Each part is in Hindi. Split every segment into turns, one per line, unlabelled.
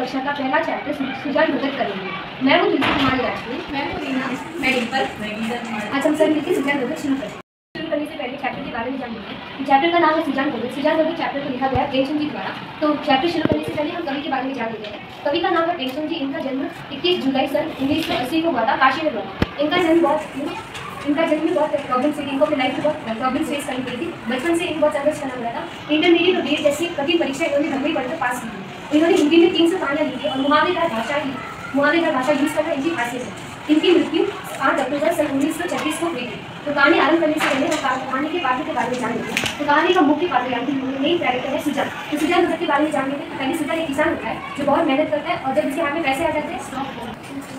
कक्षा का पहला चैप्टर सुजान भगत करेंगे। मैं हूँ तुलसी कुमार राजपूत।
मैं हूँ रीना, मैं डिम्पल।
आज हम सब मिलकर सुजान भगत शुरू करें। शुरू करने से पहले चैप्टर के बारे में जान लेते हैं। चैप्टर का नाम है सुजान भगत। सुजान भगत चैप्टर को लिखा गया प्रेमचंद जी द्वारा। तो चैप्टर शुरू करने से पहले हम कवि के बारे में जान लेते हैं। कवि का नाम है प्रेमचंद जी। इनका जन्म 21 जुलाई सन 1980 को हुआ था, काशी में हुआ। इनका जन्म में बहुत प्रॉब्लम से, इनको अपनी लाइफ में बहुत प्रॉब्लम फेस करनी पड़ी थी। बचपन से इनको बहुत संघर्ष करना पड़ा था। इंटरमीडिएट और बीएड जैसी कठिन परीक्षा इन्होंने घर में पढ़कर पास की। इन्होंने हिंदी में 300 कहानियाँ लिखी और मुहावरेदार भाषा यूज करना इनकी खासियत है। इनकी मृत्यु 8 अक्टूबर सन 1936 को हुई थी। तो कहानी आरंभ करने से पहले हम कहानी के पात्र के बारे में जान लेते हैं। तो कहानी का मुख्य पात्र यानी कि मेन कैरेक्टर है सुजान। तो सुजान भगत के बारे में जान लेते हैं। तो पहले सुजान एक किसान होता है जो बहुत मेहनत करता है और जब इसके हाथ में पैसे आ जाते हैं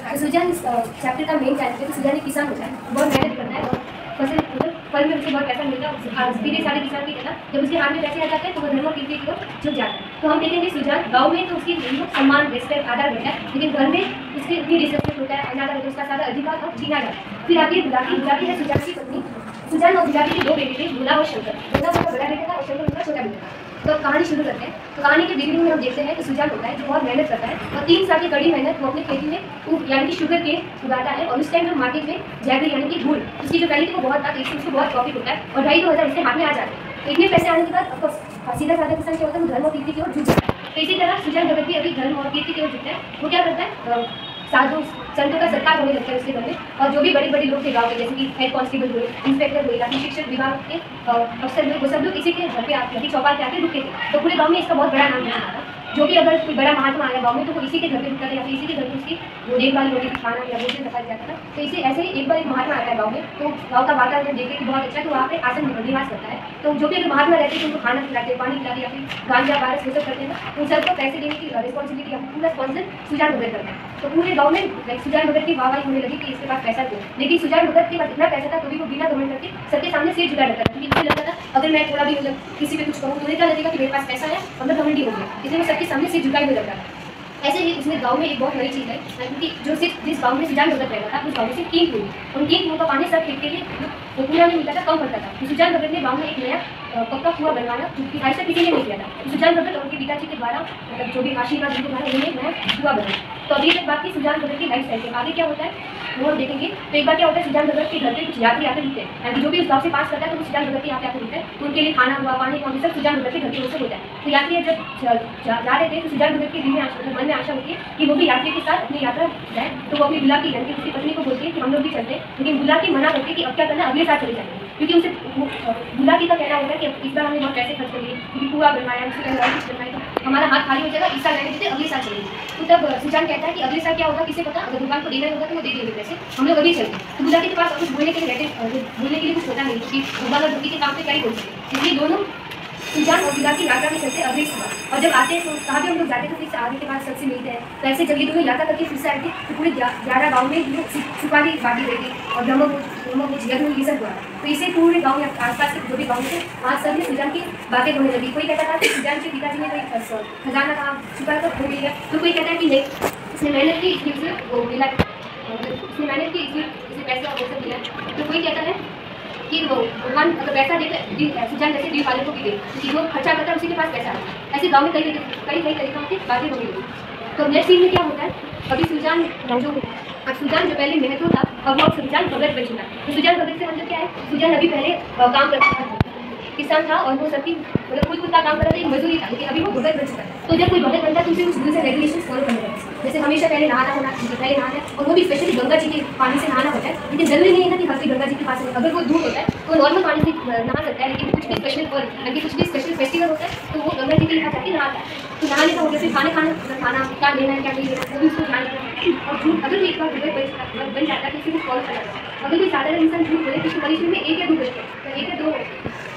तो सुजान इस चैप्टर का मेन कैरेक्टर है। तो सुजान एक किसान होता है, बहुत मेहनत करता है और फल में उसे बहुत पैसा मिलता है। सीधे सारे किसान की तरह जब उसके हाथ में पैसे आ जाते हैं तो वो धर्म और कीर्ति की ओर झुक जाता है। तो हम देखेंगे सुजान गाँव में तो उसकी सम्मान रिस्पेक्ट आदर रहता है, लेकिन घर में उसकी इतनी रिस्पेक्ट होता है, अनादर होता है, उसका सारा अधिकार और छीना जाता है। फिर आती है बुलाकी है सुजान की पत्नी। सुजान और बुलाकी के 2 बेटे थे, भोला और शंकर। भोला उनका बड़ा बेटा था और शंकर उनका छोटा बेटा था। तो कहानी शुरू करते हैं। तो कहानी के बिगिनिंग में हम देखते हैं कि सुजान होता है जो बहुत मेहनत करता है और 3 साल की कड़ी मेहनत वो अपनी खेती में यानी कि शुगर केन उगाता है। और उस टाइम में मार्केट में जैगरी यानी कि गुड़ उसकी जो क्वालिटी वो बहुत था, तो इससे उसको बहुत प्रॉफिट होता है और 2,500 उसके हाथ में आ जाते हैं। तो इतने पैसे आने के बाद सीधा साधा किसान क्या होता है, धर्म और कीर्ति की ओर झुक जाता है। तो इसी तरह सुजान भगत भी अभी धर्म और कीर्ति की ओर झुकता है। वो क्या करता है, साधु संतों का सत्कार होने लगता है उसके घर में। और जो भी बड़े बड़े लोग थे गाँव के, जैसे कि हेड कांस्टेबल हुए, इंस्पेक्टर हुए या फिर शिक्षक विभाग के अफसर हुए, वो सब लोग इसी के घर पे आते चौपाल पे आके रुकते थे। तो पूरे गाँव में इसका बहुत बड़ा नाम होता था। जो भी अगर कोई बड़ा महात्मा आया गाँव में तो वो इसी के घर पे रुकता था या फिर इसी के घर पे उसकी वो देखभाल होती थी, खाना या भोजन रखा जाता था। तो इसे ऐसे ही एक बार एक महात्मा आता है गाँव में, तो गाँव का वातावरण देख के बहुत अच्छा है, तो वहाँ पे आसन निवास करता है। तो जो भी अगर महात्मा रहते हैं उनको खाना खिलाते, पानी खिलाते या फिर गांजा बारस वो सब करते हैं, उन सबको पैसे देने की रिस्पॉन्सिबिलिटी या पूरा स्पॉन्सर सुजान भगत करता है। तो पूरे गाँव में सुजान भगत की वाहवाही होने लगी कि इसके पास पैसा दो। लेकिन सुजान भगत के पास इतना पैसा था तो भी वो बिना घमंड करके सबके सामने सिर झुका रहता था, क्योंकि मुझे लगता था अगर मैं थोड़ा भी मतलब किसी पे कुछ कहूँ तो क्या लगेगा कि मेरे पास पैसा है और मैं घमंडी हो गया, इसलिए वो सबके सामने सिर झुकाए हुए रहता था। ऐसे ही उसमें गांव में एक बहुत नई चीज़ है, क्योंकि जो सिर्फ जिस गांव में सुजान भगत रहता था उस गांव में सिर्फ 3 कुएं, उन 3 कुओं का पानी सब खेत के लिए तो पूरा नहीं मिलता था, कम पड़ता था। तो सुजान भगत ने गांव में एक नया पक्का कुआं बनवाया, जो आज तक किसी ने नहीं किया था। तो सुजान भगत और उनके पिताजी के द्वारा मतलब जो भी आशीर्वाद उनके द्वारा उन्होंने एक नया कुआं बनाया। तो अभी तक बात की सुजान भगत की लाइफ स्टाइल के आगे क्या होता है वो हम देखेंगे। तो एक बार क्या होता है, सुजान भगत के घर पे कुछ यात्री आते रुकते हैं, यानी जो भी उस गाँव से पास करता है तो वो सुजान भगत के यहाँ पे आते रुकते हैं। तो उनके लिए खाना हुआ, पानी हुआ, सब सुजान भगत के घर की ओर से होता है। तो यात्री जब जा रहे थे तो सुजान भगत के दिल में मन में आशा होती है कि वो भी यात्री के साथ अपनी यात्रा जाए। तो वो अपनी बुलाकी यानी कि उसकी पत्नी को बोलती है कि हम लोग भी चलते हैं, लेकिन बुलाकी मना करती है कि अब क्या करना, अगले साल चले जाएंगे। क्योंकि उसे बुलाकी का कहना होता है कि इस बार हमने बहुत पैसे खर्च कर लिए, क्योंकि कुआं बनवाया, उसके पहले और कुछ बनवाया, तो हमारा हाथ खाली हो जाएगा, इस साल रहने देते अगले साल चलेंगे। तो तब सुजान कहता है कि अगले साल क्या होगा किसे पता, अगर दुकान को देना होगा तो वो दे देंगे पैसे, हम लोग अभी चलते। तो बुलाकी के पास कुछ बोलने के लिए कुछ होता नहीं, क्योंकि भगवान और भक्ति के काम पे क्या ही बोल सकते। इसलिए दोनों सुजान और बुलाकी यात्रा में चलते अगले सुबह। और जब आते हैं तो कहाँ भी हम लोग जाते थे, फिर से आगे के बाद सबसे मिलते हैं। तो ऐसे जब ये दोनों यात्रा करके फिर से आए थे तो पूरे 11 गाँव में सुपारी बांटी गई थी और ब्रह्मभोज यज्ञ ये सब हुआ। तो इसे पूरे गाँव में आसपास के जो भी गाँव थे वहाँ सब में सुजान की बातें होने लगी। कोई कहता था कि सुजान के पिताजी ने कोई खजाना कहा छुपा कर खो गया, तो कोई कहता है कि नहीं उसने मेहनत की इसलिए उसे वो मिला, उसने मेहनत की इसलिए उसे पैसा वो सब मिला। तो कोई कहता है कि वो भगवान अगर पैसा देकर सुजान जैसे ड्रीम वाले को भी दे, क्योंकि वो खर्चा करता है उसी के पास पैसा आता है। ऐसे गाँव में कई तरीकों की बातें होने लगी। तो नेक्स्ट सीन में क्या होता है, अभी सुजान जो पहले मेहनत था अब वो सुजान भगत बन चुका है। तो सुजान भगत से मतलब क्या है, सुजान अभी पहले काम करता था, किसान था और वो सबकी मतलब खुद का काम कर रहा था, एक मजदूरी था, लेकिन अभी वो भगत बन चुका है। तो जब कोई भगत बनता है तो उसे कुछ रूल्स एंड रेगुलेशन फॉलो करने होते हैं, जैसे हमेशा पहले नहाना है और वो भी स्पेशली गंगा जी के पानी से नहाना होता है। लेकिन जरूरी नहीं है ना कि हर कोई गंगा जी के पास अगर वो दूर होता है तो नॉर्मल पानी से नहा सकता है, लेकिन कुछ भी स्पेशल कुछ भी स्पेशल फेस्टिवल होता है तो वो गंगा जी के यहाँ जाके नहाता है। तो नहाने का होता है, फिर खाना क्या लेना है क्या नहीं लेना वो भी उसको ध्यान रखना है। और झूठ अगर भी एक बार भगत बन जाता है तो उसे फॉलो करना है। अगर कोई साधारण इंसान झूठ बोले तो पनिशमेंट में 1 या 2 बचते हैं, 1 या 2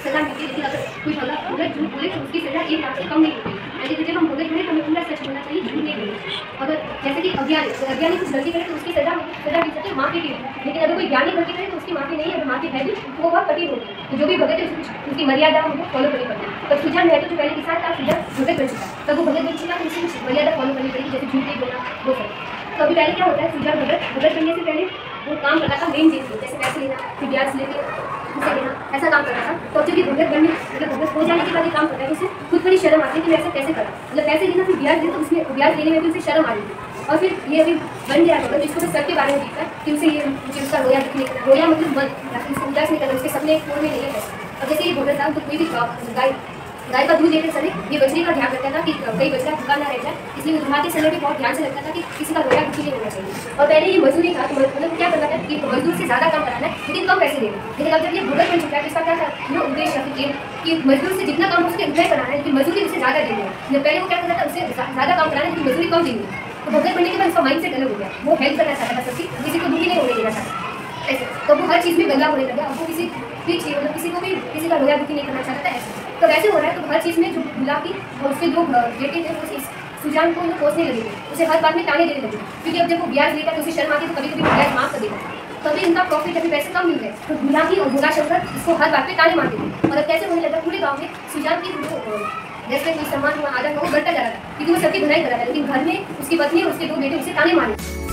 सजा मिलती है। लेकिन अगर कोई भगत झूठ बोले तो उसकी सजा 1 लाख से कम नहीं होती। यानी जब हम भगत बोले तो हमें पूरा सच बोलना चाहिए, झूठ नहीं बोलना चाहिए। अगर जैसे कि अज्ञानी कुछ गलती करे तो उसकी सजा मिल सकती है माफ़ी की, लेकिन अगर कोई ज्ञानी गलती करे तो उसकी माफ़ी नहीं है, अगर माफ़ी है भी तो वो बहुत कठिन होती है। तो जो भी भगत है उसकी मर्यादा हमको फॉलो करनी पड़ती है। तो सुजान महतो जो पहले किसान था सुजान भगत बन चुका, तब वो भगत बन चुका तो उसकी मर्यादा फॉलो करनी पड़ेगी, जैसे झूठ नहीं बोलना वो सब। तो अभी पहले क्या होता है, सुजान भगत बनने से पहले वो काम करता था मेन चीज़, जैसे पैसे लेना, फिर ब्याज लेके उसे लेना, ऐसा काम करता था। तो जब ये भगत बनने मतलब भगत हो जाने के बाद ये काम करता है तो उसे खुद बड़ी शर्म आती है कि मैं ऐसा कैसे करा, मतलब पैसे देना फिर ब्याज दे, तो उसमें ब्याज देने में भी उसे शर्म आ रही थी। और फिर ये अभी बन गया भगत, जिसको तो सब के बारे में दिखता है कि उसे ये मुझे उसका रोया दिखने रोया मतलब मन या फिर उसको उदास नहीं करना, उसके सपने पूर्ण में नहीं है पैसे। और जैसे ये भगत था तो कोई भी गाय का दूध लेते समय ये बछड़ी का ध्यान रखता था कि कई बछड़ा भूखा ना रह जाए, इसलिए वो दुहाते समय भी बहुत ध्यान से रखता था कि किसी का रोया दुखी नहीं होना चाहिए। और पहले ये मजदूरी था तो मतलब क्या करना था कि मजदूर से ज़्यादा काम कराना है लेकिन कम पैसे देना। लेकिन अब जब ये भगत बन चुका है तो इसका क्या था उद्देश्य कि मजदूर से जितना काम हो सके उतना ही कराना है, लेकिन मजदूरी उसे ज़्यादा देनी है। पहले वो क्या करता था, उसे ज़्यादा काम कराना है लेकिन मजदूरी कम देनी है। तो भगत बनने के बाद उसका माइंड सेट अलग हो गया, वो हेल्प करना चाहता था सबकी, किसी को दुखी नहीं होने देना चाहता ऐसे। तो वो हर चीज़ में बदलाव होने लगा, अब वो किसी भी चीज़ मतलब किसी को भी किसी का रोया दुखी नहीं करना चाहता था ऐसे। तो वैसे हो रहा है तो हर चीज़ में जो गुलाबी और उसके जो बेटे थे वो सुजान को कोसने लगे थे, उसे हर बात में ताने देने लगे, क्योंकि अब जब वो ब्याज लेता तो उसे शर्म आती तो कभी कभी ब्याज माफ कर देता। तभी इनका प्रॉफिट अभी पैसे कम मिल गए तो गुलाबी और गुला शंकर इसको हर बात पे ताने मारते थे। और अब कैसे होने लगा, पूरे गाँव में सुजान की रेस्पेक्ट सम्मान हुआ आदर हुआ बढ़ता जा रहा था, क्योंकि वो सबकी भलाई कर रहा था, लेकिन घर में उसकी पत्नी और उसके दो बेटे उसे ताने मारे।